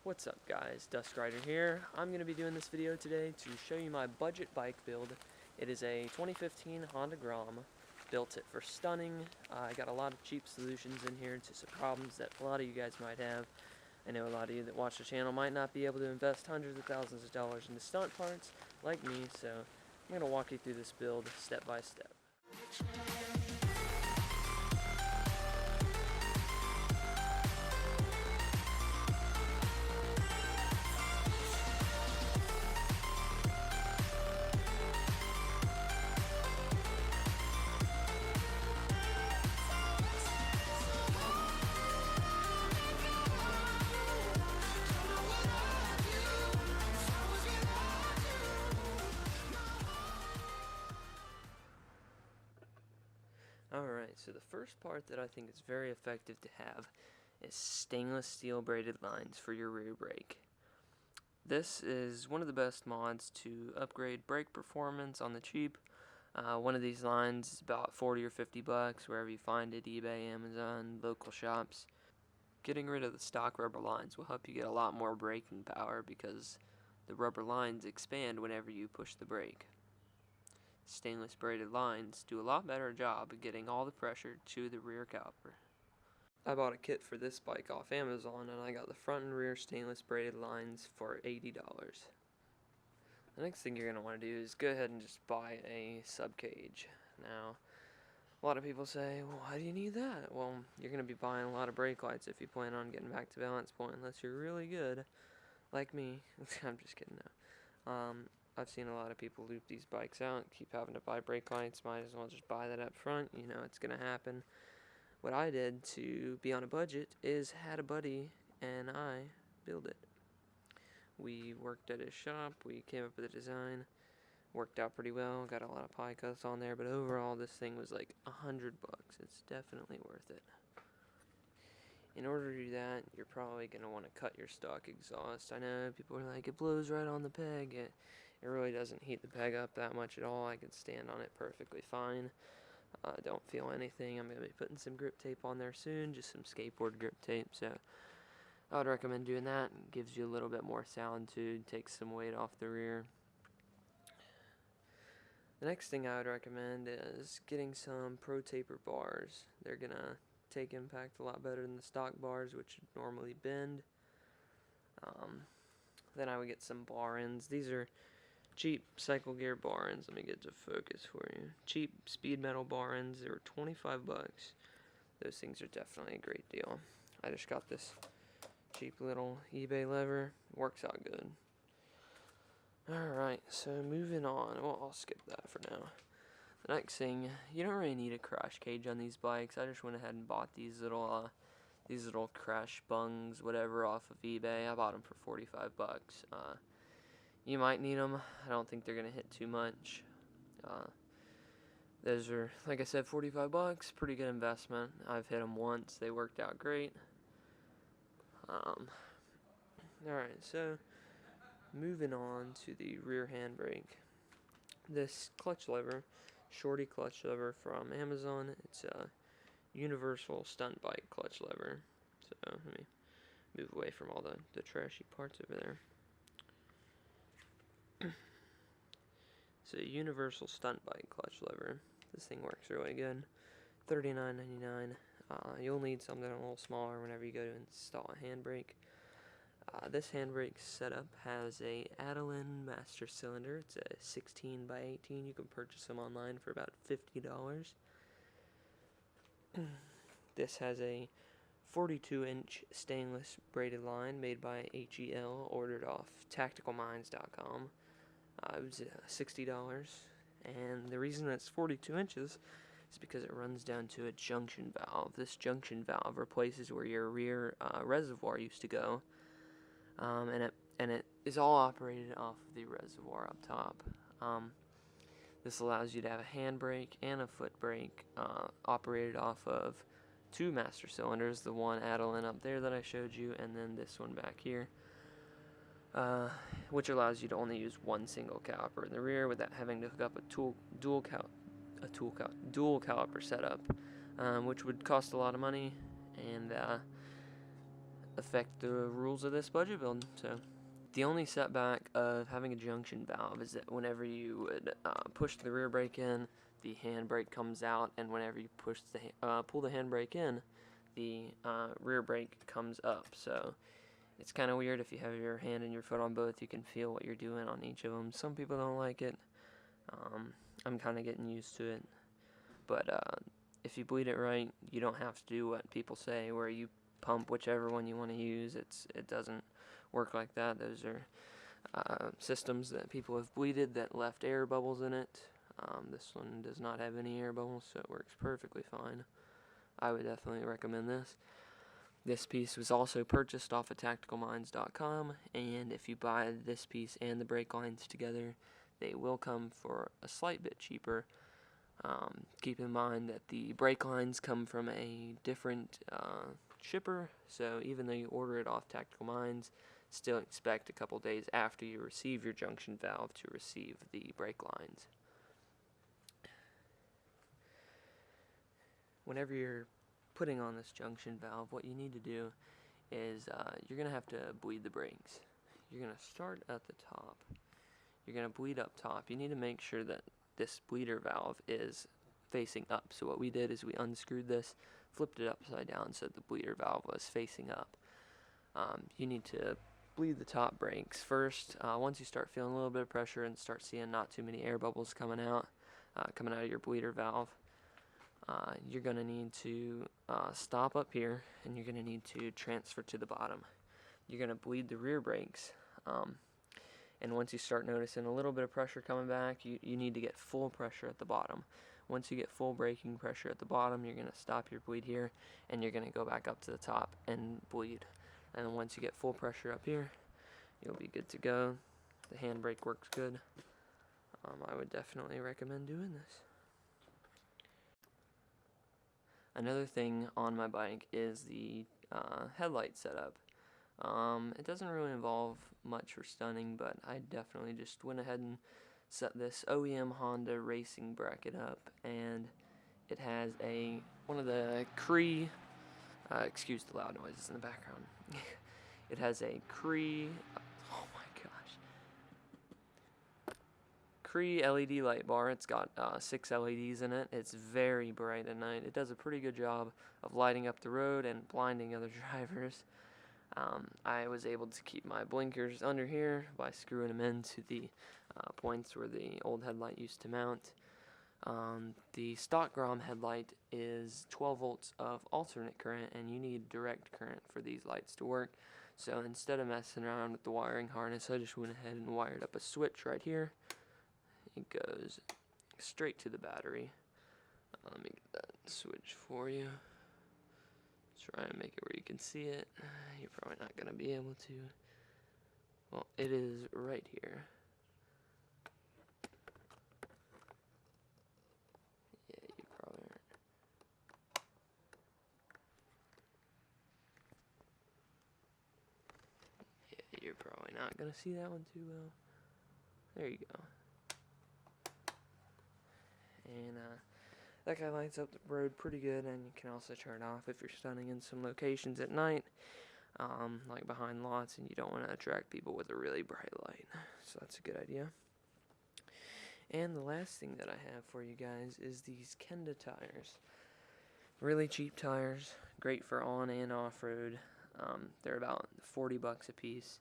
What's up guys, Dusk Rider here. I'm going to be doing this video today to show you my budget bike build. It is a 2015 Honda GROM. Built it for stunning. I got a lot of cheap solutions in here to some problems that a lot of you guys might have. I know a lot of you that watch the channel might not be able to invest hundreds of thousands of dollars into stunt parts like me, so I'm going to walk you through this build step by step. Alright, so the first part that I think is very effective to have is stainless steel braided lines for your rear brake. This is one of the best mods to upgrade brake performance on the cheap. One of these lines is about 40 or 50 bucks wherever you find it, eBay, Amazon, local shops. Getting rid of the stock rubber lines will help you get a lot more braking power because the rubber lines expand whenever you push the brake. Stainless braided lines do a lot better job of getting all the pressure to the rear caliper. I bought a kit for this bike off Amazon and I got the front and rear stainless braided lines for $80. The next thing you're going to want to do is go ahead and just buy a Subpage. Now, a lot of people say, well, why do you need that? Well, you're going to be buying a lot of brake lights if you plan on getting back to balance point, unless you're really good, like me. I'm just kidding, no. I've seen a lot of people loop these bikes out, keep having to buy brake lights, might as well just buy that up front, you know it's going to happen. What I did to be on a budget is had a buddy and I build it. We worked at his shop, we came up with a design, worked out pretty well, got a lot of pie cuts on there, but overall this thing was like $100. It's definitely worth it. In order to do that, you're probably going to want to cut your stock exhaust. I know people are like, it blows right on the peg. It really doesn't heat the peg up that much at all. I could stand on it perfectly fine. Don't feel anything. I'm going to be putting some grip tape on there soon, just some skateboard grip tape. So I would recommend doing that. It gives you a little bit more sound too, takes some weight off the rear. The next thing I would recommend is getting some Pro Taper bars. They're going to take impact a lot better than the stock bars, which normally bend. Then I would get some bar ends. These are cheap cycle gear bar ends. Let me get to focus for you. Cheap speed metal bar ends. They were 25 bucks. Those things are definitely a great deal. I just got this cheap little eBay lever. Works out good. Alright, so moving on. Well, I'll skip that for now. The next thing, you don't really need a crash cage on these bikes. I just went ahead and bought these little crash bungs, whatever, off of eBay. I bought them for 45 bucks. You might need them. I don't think they're gonna hit too much. Those are, like I said, 45 bucks. Pretty good investment. I've hit them once. They worked out great. Alright, so moving on to the rear handbrake. This clutch lever, shorty clutch lever from Amazon. It's a universal stunt bike clutch lever. So let me move away from all the trashy parts over there. So universal stunt bike clutch lever. This thing works really good. $39.99. You'll need something a little smaller whenever you go to install a handbrake. This handbrake setup has a Adelin master cylinder. It's a 16 by 18. You can purchase them online for about $50. This has a 42-inch stainless braided line made by HEL, ordered off tacticalminds.com. It was $60, and the reason it's 42 inches is because it runs down to a junction valve. This junction valve replaces where your rear reservoir used to go, and it is all operated off of the reservoir up top. This allows you to have a handbrake and a foot brake operated off of two master cylinders, the one Adelin up there that I showed you, and then this one back here, which allows you to only use one single caliper in the rear without having to hook up a dual caliper setup, which would cost a lot of money, and affect the rules of this budget build. So the only setback of having a junction valve is that whenever you would push the rear brake in, the handbrake comes out, and whenever you pull the handbrake in, the rear brake comes up. So it's kind of weird. If you have your hand and your foot on both, you can feel what you're doing on each of them. Some people don't like it. I'm kind of getting used to it. But if you bleed it right, you don't have to do what people say, where you pump whichever one you want to use. It doesn't work like that. Those are systems that people have bleeded that left air bubbles in it. This one does not have any air bubbles, so it works perfectly fine. I would definitely recommend this. This piece was also purchased off of tacticalminds.com, and if you buy this piece and the brake lines together, they will come for a slight bit cheaper. Keep in mind that the brake lines come from a different shipper, so even though you order it off Tactical Minds, still expect a couple days after you receive your junction valve to receive the brake lines. Whenever you're putting on this junction valve, what you need to do is you're going to have to bleed the brakes. You're going to start at the top. You're going to bleed up top. You need to make sure that this bleeder valve is facing up. So what we did is we unscrewed this, flipped it upside down so the bleeder valve was facing up. You need to bleed the top brakes first. Once you start feeling a little bit of pressure and start seeing not too many air bubbles coming out of your bleeder valve, you're going to need to stop up here, and you're going to need to transfer to the bottom. You're going to bleed the rear brakes, and once you start noticing a little bit of pressure coming back, you need to get full pressure at the bottom. Once you get full braking pressure at the bottom, you're going to stop your bleed here, and you're going to go back up to the top and bleed. And then once you get full pressure up here, you'll be good to go. The handbrake works good. I would definitely recommend doing this. Another thing on my bike is the headlight setup. It doesn't really involve much for stunning, but I definitely just went ahead and set this OEM Honda racing bracket up, and it has one of the Cree, excuse the loud noises in the background. It has a Cree, oh my gosh, Cree LED light bar. It's got 6 LEDs in it. It's very bright at night. It does a pretty good job of lighting up the road and blinding other drivers. I was able to keep my blinkers under here by screwing them into the points where the old headlight used to mount. The stock GROM headlight is 12 volts of alternate current, and you need direct current for these lights to work. So instead of messing around with the wiring harness, I just went ahead and wired up a switch right here. It goes straight to the battery. Let me get that switch for you. Try and make it where you can see it. You're probably not going to be able to. Well, it is right here. Yeah, you probably aren't. Yeah, you're probably not going to see that one too well. There you go. And that guy lights up the road pretty good, and you can also turn it off if you're stunning in some locations at night, like behind lots, and you don't want to attract people with a really bright light. So that's a good idea. And the last thing that I have for you guys is these Kenda tires. Really cheap tires, great for on and off-road. They're about 40 bucks a piece.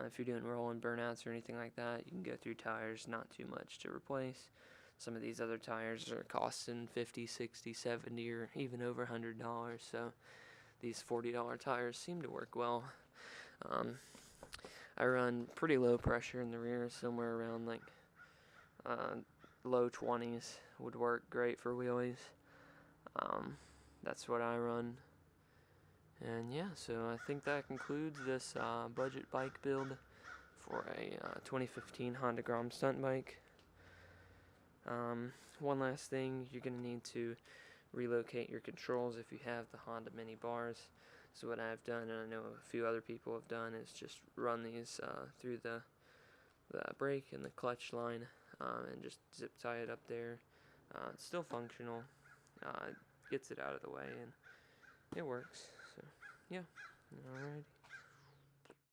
If you're doing roll-in burnouts or anything like that, you can go through tires, not too much to replace. Some of these other tires are costing $50, $60, $70, or even over $100, so these $40 tires seem to work well. I run pretty low pressure in the rear, somewhere around like low 20s would work great for wheelies. That's what I run. And yeah, so I think that concludes this budget bike build for a 2015 Honda GROM Stunt bike. One last thing, you're going to need to relocate your controls if you have the Honda mini bars. So what I've done, and I know a few other people have done, is just run these through the brake and the clutch line, and just zip tie it up there. It's still functional, gets it out of the way, and it works. So yeah, Alrighty.